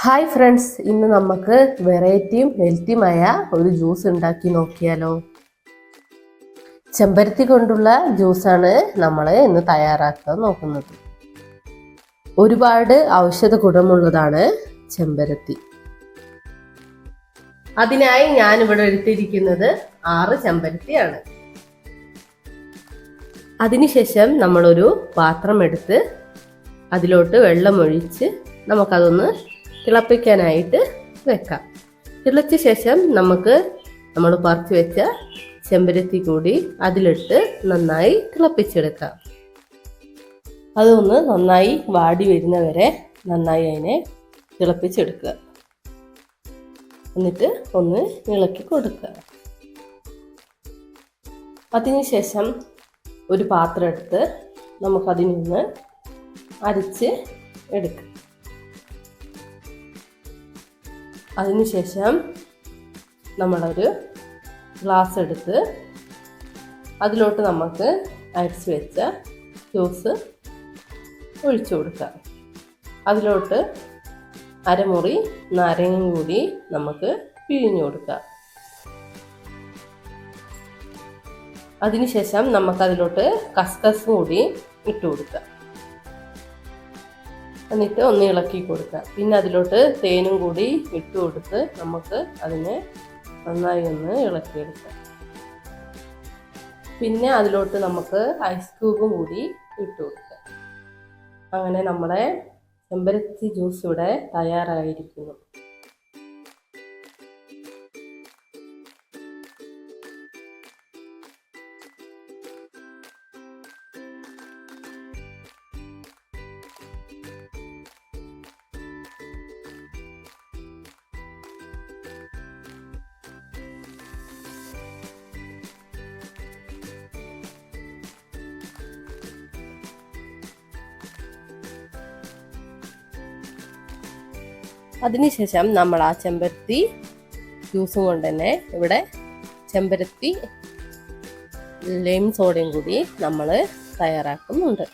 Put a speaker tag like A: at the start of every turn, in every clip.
A: Hi friends, ഇന്ന് നമുക്ക് വെറൈറ്റിയും ഹെൽത്തിയുമായ ഒരു ജ്യൂസ് ഉണ്ടാക്കി നോക്കിയാലോ. ചെമ്പരത്തി കൊണ്ടുള്ള ജ്യൂസാണ് നമ്മൾ ഇന്ന് തയ്യാറാക്കാൻ നോക്കുന്നത്. ഒരുപാട് ഔഷധ ഗുണമുള്ളതാണ് ചെമ്പരത്തി. അതിനായി ഞാനിവിടെ എടുത്തിരിക്കുന്നത് 6 ചെമ്പരത്തിയാണ്. അതിനുശേഷം നമ്മളൊരു പാത്രം എടുത്ത് അതിലോട്ട് വെള്ളമൊഴിച്ച് നമുക്കതൊന്ന് തിളപ്പിക്കാനായിട്ട് വെക്കാം. തിളച്ച ശേഷം നമ്മൾ പറിച്ച് വെച്ച ചെമ്പരത്തി കൂടി അതിലിട്ട് നന്നായി തിളപ്പിച്ചെടുക്കാം. അതൊന്ന് നന്നായി വാടി വരുന്നവരെ നന്നായി അതിനെ തിളപ്പിച്ചെടുക്കുക. എന്നിട്ട് ഒന്ന് ഇളക്കി കൊടുക്കുക. അതിനുശേഷം ഒരു പാത്രം എടുത്ത് നമുക്കതിൽ നിന്ന് അരിച്ച് എടുക്കാം. അതിനുശേഷം നമ്മളൊരു ഗ്ലാസ് എടുത്ത് അതിലോട്ട് നമുക്ക് അരിച്ച് വെച്ച ജ്യൂസ് ഒഴിച്ചു കൊടുക്കാം. അതിലോട്ട് അരമുറി നാരങ്ങ കൂടി നമുക്ക് പിഴിഞ്ഞു കൊടുക്കാം. അതിനുശേഷം നമുക്കതിലോട്ട് കസ്കസ് കൂടി ഇട്ട് കൊടുക്കാം. എന്നിട്ട് ഒന്ന് ഇളക്കി കൊടുക്കുക. പിന്നെ അതിലോട്ട് തേനും കൂടി ഇട്ട് കൊടുത്ത് നമുക്ക് അതിനെ നന്നായി ഒന്ന് ഇളക്കിയെടുക്കാം. പിന്നെ അതിലോട്ട് നമുക്ക് ഐസ് ക്യൂബും കൂടി ഇട്ട് കൊടുക്കാം. അങ്ങനെ നമ്മുടെ ചെമ്പരത്തി ജ്യൂസ് ഇവിടെ തയ്യാറായിരിക്കുന്നു. അതിനുശേഷം നമ്മൾ ആ ചെമ്പരത്തി ജ്യൂസും കൊണ്ട് തന്നെ ഇവിടെ ചെമ്പരത്തി ലൈം സോഡയും കൂടി നമ്മൾ തയ്യാറാക്കുന്നുണ്ട്.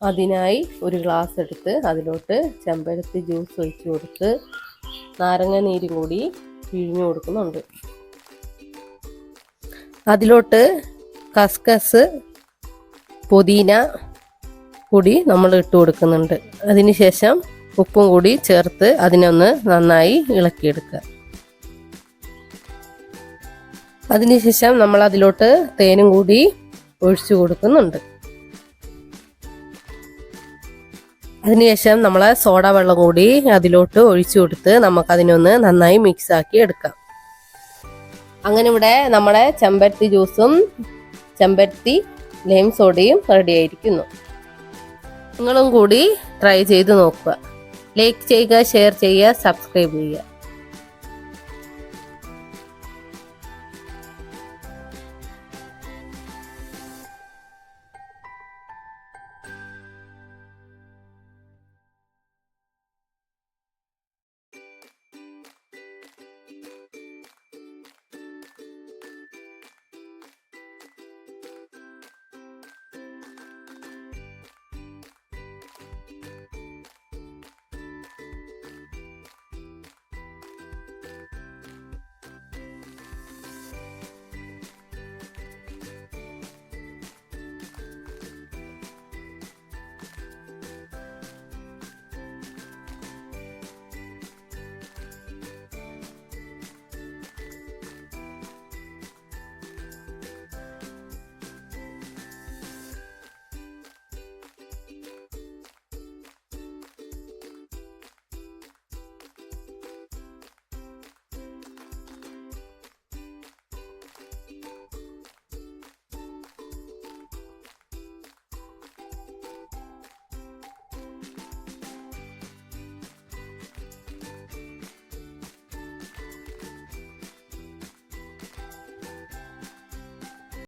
A: അതിനായി ഒരു ഗ്ലാസ് എടുത്ത് അതിലോട്ട് ചെമ്പരത്തി ജ്യൂസ് ഒഴിച്ച് കൊടുത്ത് നാരങ്ങ നീര് കൂടി പിഴിഞ്ഞു കൊടുക്കുന്നുണ്ട്. അതിലോട്ട് കസ്കസ് പുതിന കൂടി നമ്മൾ ഇട്ട് കൊടുക്കുന്നുണ്ട്. അതിനുശേഷം ഉപ്പും കൂടി ചേർത്ത് അതിനൊന്ന് നന്നായി ഇളക്കിയെടുക്കുക. അതിനുശേഷം നമ്മൾ അതിലോട്ട് തേനും കൂടി ഒഴിച്ചു കൊടുക്കുന്നുണ്ട്. അതിനുശേഷം നമ്മൾ സോഡ വെള്ളം കൂടി അതിലോട്ട് ഒഴിച്ചു കൊടുത്ത് നമുക്കതിനൊന്ന് നന്നായി മിക്സ് ആക്കി എടുക്കാം. അങ്ങനെ ഇവിടെ നമ്മുടെ ചെമ്പരത്തി ജ്യൂസും ചെമ്പരത്തി ലൈം സോഡയും റെഡി ആയിരിക്കുന്നു. നിങ്ങളും കൂടി ട്രൈ ചെയ്ത് നോക്കുക. ലൈക്ക് ചെയ്യുക, ഷെയർ ചെയ്യുക, സബ്സ്ക്രൈബ് ചെയ്യുക.